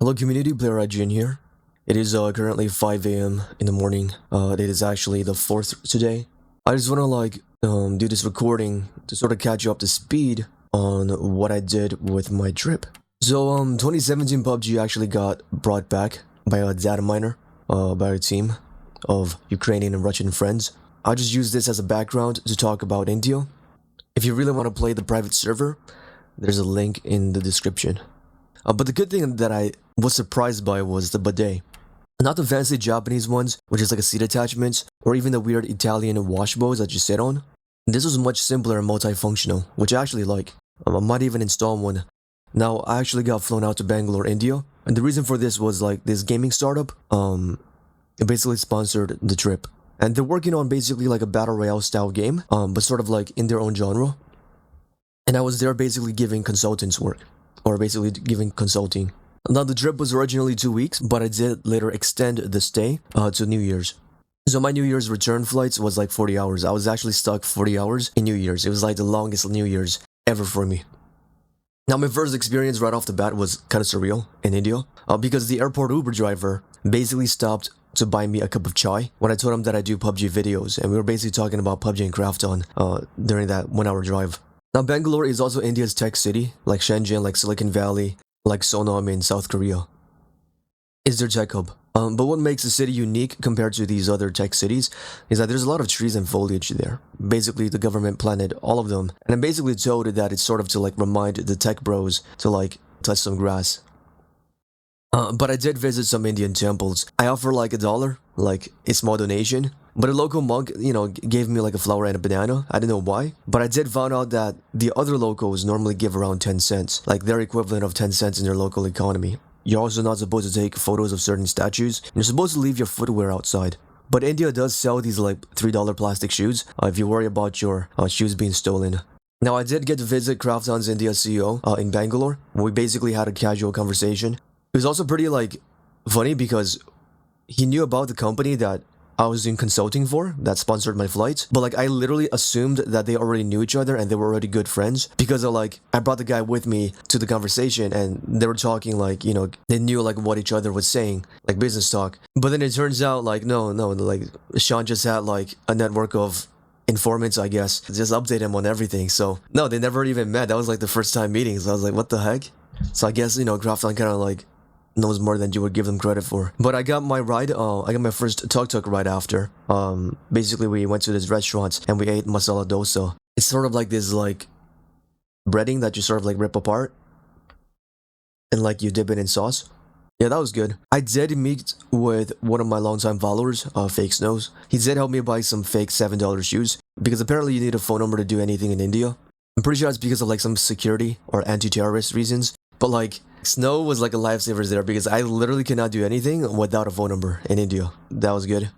Hello community, PLAYERIGN here. It is currently 5 a.m. in the morning. It is actually the 4th today. I just want to do this recording to sort of catch you up to speed on what I did with my trip. So 2017 PUBG actually got brought back by a data miner, by a team of Ukrainian and Russian friends. I just use this as a background to talk about India. If you really want to play the private server, there's a link in the description. But the good thing that I was surprised by was the bidet. Not the fancy Japanese ones, which is like a seat attachment, or even the weird Italian wash bowls that you sit on. This was much simpler and multifunctional, which I actually like. I might even install one. Now, I actually got flown out to Bangalore, India, and the reason for this was like this gaming startup, it basically sponsored the trip. And they're working on basically like a Battle Royale style game, but sort of like in their own genre. And I was there basically giving consultants work. Or basically giving consulting. Now the trip was originally 2 weeks, but I did later extend the stay to New Year's. So my New Year's return flights was like 40 hours. I was actually stuck 40 hours in New Year's. It was like the longest New Year's ever for me. Now my first experience right off the bat was kind of surreal in India, because the airport Uber driver basically stopped to buy me a cup of chai when I told him that I do PUBG videos, and we were basically talking about PUBG and Krafton during that 1 hour drive. Now, Bangalore is also India's tech city, like Shenzhen, like Silicon Valley, like Sonam in South Korea. It's their tech hub. But what makes the city unique compared to these other tech cities is that there's a lot of trees and foliage there. Basically, the government planted all of them. And I'm basically told that it's sort of to like remind the tech bros to like touch some grass. But I did visit some Indian temples. I offer like $1, like a small donation. But a local monk, gave me like a flower and a banana. I don't know why. But I did find out that the other locals normally give around 10 cents. Like their equivalent of 10 cents in their local economy. You're also not supposed to take photos of certain statues. You're supposed to leave your footwear outside. But India does sell these like $3 plastic shoes if you worry about your shoes being stolen. Now I did get to visit Krafton's India CEO in Bangalore. We basically had a casual conversation. It was also pretty like funny because he knew about the company that I was doing consulting for that sponsored my flights, but like I literally assumed that they already knew each other and they were already good friends because of like I brought the guy with me to the conversation and they were talking like they knew like what each other was saying, like business talk. But then it turns out like no, like Sean just had like a network of informants, I guess, just update him on everything. So no, they never even met. That was like the first time meeting. So I was like, what the heck? So I guess Krafton kind of like knows more than you would give them credit for. But I got my ride, I got my first tuk-tuk right after. Basically we went to this restaurant and we ate masala dosa. It's sort of like this like breading that you sort of like rip apart and like you dip it in sauce. Yeah, that was good. I did meet with one of my longtime followers, Fake Snows. He did help me buy some fake $7 shoes because apparently you need a phone number to do anything in India. I'm pretty sure it's because of like some security or anti-terrorist reasons. But like Snow was like a lifesaver there because I literally cannot do anything without a phone number in India. That was good.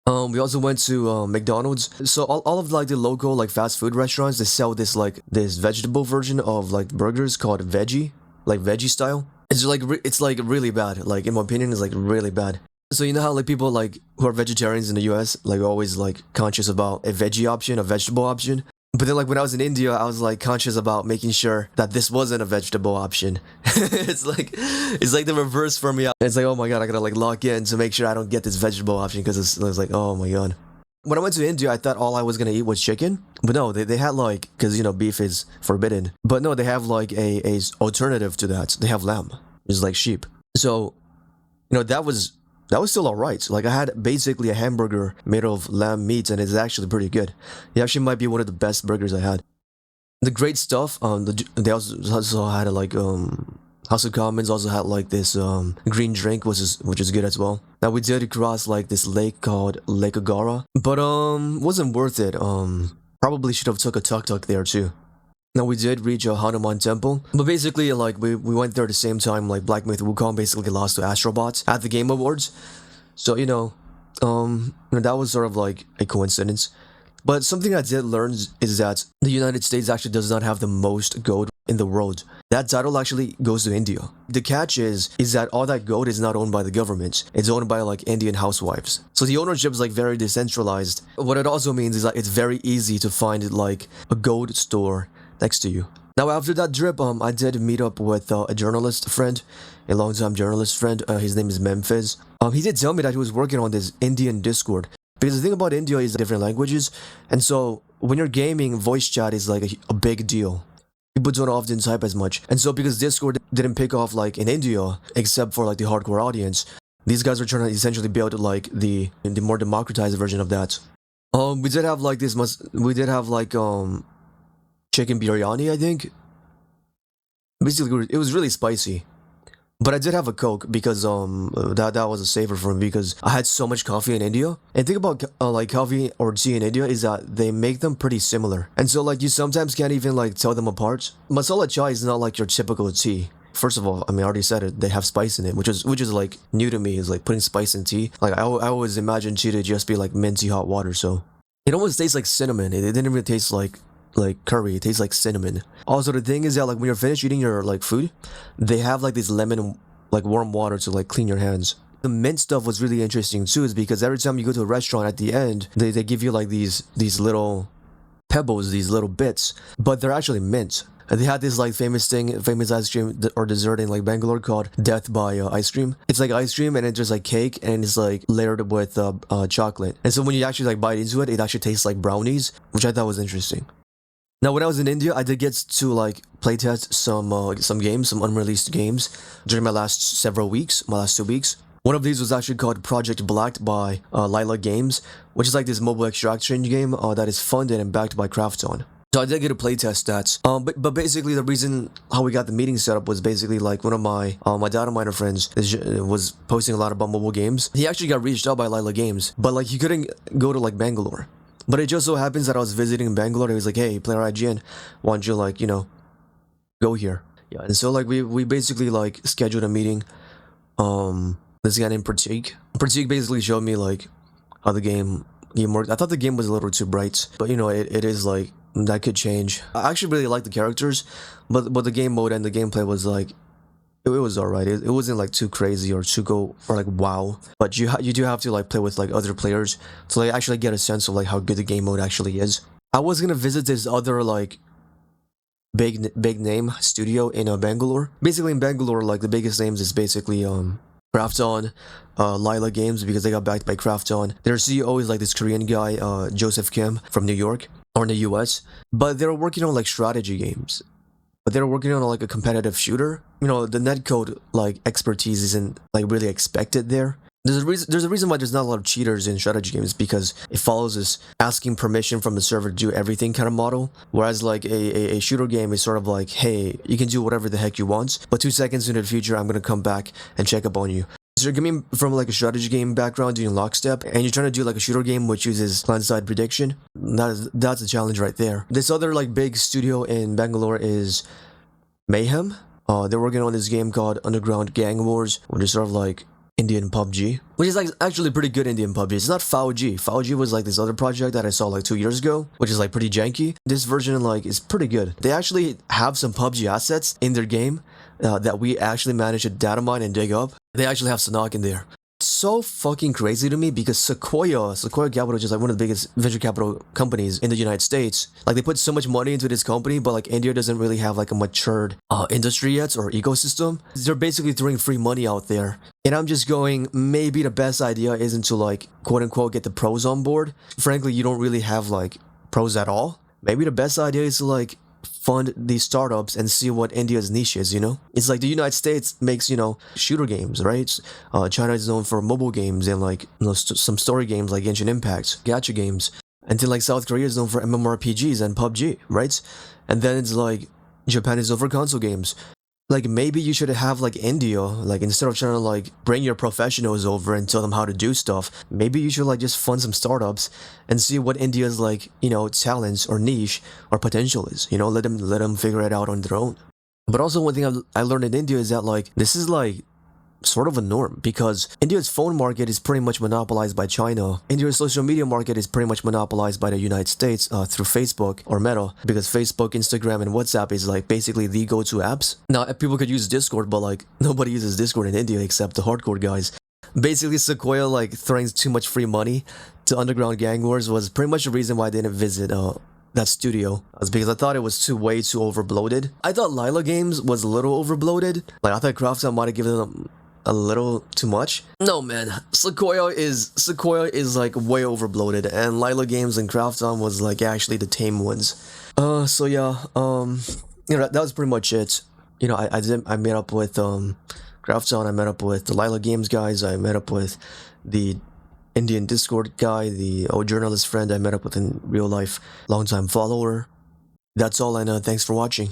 We also went to McDonald's. So all of like the local like fast food restaurants, they sell this like this vegetable version of like burgers called veggie, like veggie style. It's like really bad. Like in my opinion, it's like really bad. So you know how like people like who are vegetarians in the US like always like conscious about a veggie option, a vegetable option. But then like when I was in India, I was like conscious about making sure that this wasn't a vegetable option. it's like the reverse for me. It's like, oh my god, I gotta like lock in to make sure I don't get this vegetable option because it's like, oh my god. When I went to India, I thought all I was gonna eat was chicken. But no, they had like, because beef is forbidden. But no, they have like a alternative to that. They have lamb. It's like sheep. So, that was still alright. Like I had basically a hamburger made of lamb meat and it's actually pretty good. It actually might be one of the best burgers I had. The great stuff, they also had like House of Commons also had like this green drink which is good as well. Now we did cross like this lake called Lake Agara, but wasn't worth it. Probably should have took a tuk-tuk there too. Now we did reach a Hanuman temple, but basically like we went there at the same time like Black Myth Wukong basically lost to Astrobots at the Game Awards. So that was sort of like a coincidence. But something I did learn is that the United States actually does not have the most gold in the world. That title actually goes to India. The catch is that all that gold is not owned by the government. It's owned by like Indian housewives. So the ownership is like very decentralized. What it also means is that it's very easy to find like a gold store next to you. Now after that trip, I did meet up with a journalist friend a longtime journalist friend. His name is Memphis. He did tell me that he was working on this Indian Discord. Because the thing about India is different languages, and so when you're gaming, voice chat is like a big deal. People don't often type as much, and so because Discord didn't pick off like in India, except for like the hardcore audience, these guys are trying to essentially build like the more democratized version of that. We did have like chicken biryani, I think. Basically, it was really spicy. But I did have a Coke because that was a saver for me because I had so much coffee in India. And think about like coffee or tea in India is that they make them pretty similar. And so like you sometimes can't even like tell them apart. Masala chai is not like your typical tea. First of all, I mean I already said it, they have spice in it, which is like new to me, is like putting spice in tea. Like I always imagined tea to just be like minty hot water, so it almost tastes like cinnamon. It didn't even taste like curry, it tastes like cinnamon. Also the thing is that like when you're finished eating your like food, they have like this lemon like warm water to like clean your hands. The mint stuff was really interesting too, is because every time you go to a restaurant at the end, they give you like these little pebbles, these little bits, but they're actually mint. And they had this like famous ice cream or dessert in like Bangalore called Death by Ice Cream. It's like ice cream and it's just like cake and it's like layered with chocolate. And so when you actually like bite into it, it actually tastes like brownies, which I thought was interesting. Now, when I was in India, I did get to like playtest some games, some unreleased games during my last 2 weeks. One of these was actually called Project Glade by Lila Games, which is like this mobile extraction game that is funded and backed by Krafton. So I did get to playtest that. But basically the reason how we got the meeting set up was basically like one of my data miner friends was posting a lot about mobile games. He actually got reached out by Lila Games, but like he couldn't go to like Bangalore. But it just so happens that I was visiting Bangalore. He was like, hey, Player IGN, why don't you like, you know, go here? Yeah, and so like we basically like scheduled a meeting. This guy named Pratik basically showed me like how the game worked. I thought the game was a little too bright, but you know, it is like, that could change. I actually really liked the characters, but the game mode and the gameplay was like, it was alright. It wasn't like too crazy or too go or like wow, but you do have to like play with like other players to like actually get a sense of like how good the game mode actually is. I was gonna visit this other like big name studio in Bangalore. Basically in Bangalore, like the biggest names is basically Krafton, Lila Games, because they got backed by Krafton. Their CEO is like this Korean guy, Joseph Kim from New York or in the US, but they're working on like strategy games. But they're working on like a competitive shooter. You know, the netcode like expertise isn't like really expected there. There's a reason why there's not a lot of cheaters in strategy games, because it follows this asking permission from the server to do everything kind of model. Whereas like a shooter game is sort of like, hey, you can do whatever the heck you want, but 2 seconds into the future, I'm gonna come back and check up on you. So you're coming from like a strategy game background doing lockstep, and you're trying to do like a shooter game which uses client-side prediction. That's a challenge right there. This other like big studio in Bangalore is Mayhem. They're working on this game called Underground Gang Wars, which is sort of like Indian PUBG, which is like actually pretty good Indian PUBG. It's not FAUG. FAUG was like this other project that I saw like 2 years ago, which is like pretty janky. This version like is pretty good. They actually have some PUBG assets in their game that we actually managed to data mine and dig up. They actually have Sanok in there. It's so fucking crazy to me because Sequoia Capital is just like one of the biggest venture capital companies in the United States. Like they put so much money into this company, but like India doesn't really have like a matured industry yet or ecosystem. They're basically throwing free money out there. And I'm just going, maybe the best idea isn't to like quote unquote get the pros on board. Frankly, you don't really have like pros at all. Maybe the best idea is to like fund these startups and see what India's niche is, you know? It's like the United States makes, you know, shooter games, right? China is known for mobile games and like, you know, some story games like Genshin Impact, gacha games. And then like South Korea is known for MMORPGs and PUBG, right? And then it's like Japan is known for console games. Like maybe you should have like India, like instead of trying to like bring your professionals over and tell them how to do stuff, maybe you should like just fund some startups and see what India's like, you know, talents or niche or potential is, you know, let them figure it out on their own. But also one thing I learned in India is that like this is like sort of a norm, because India's phone market is pretty much monopolized by China. India's social media market is pretty much monopolized by the United States through Facebook or Meta, because Facebook, Instagram, and WhatsApp is like basically the go-to apps. Now, people could use Discord, but like nobody uses Discord in India except the hardcore guys. Basically, Sequoia like throwing too much free money to Underground Gang Wars was pretty much the reason why I didn't visit that studio. That's because I thought it was way too overbloated. I thought Lila Games was a little overbloated. Like, I thought Krafton might have given them a little too much. No, man. Sequoia is like way overbloated, and Lila Games and Krafton was like actually the tame ones. So yeah, you know, that was pretty much it. You know, I met up with Krafton, I met up with the Lila Games guys, I met up with the Indian Discord guy, the old journalist friend I met up with in real life, longtime follower. That's all, and thanks for watching.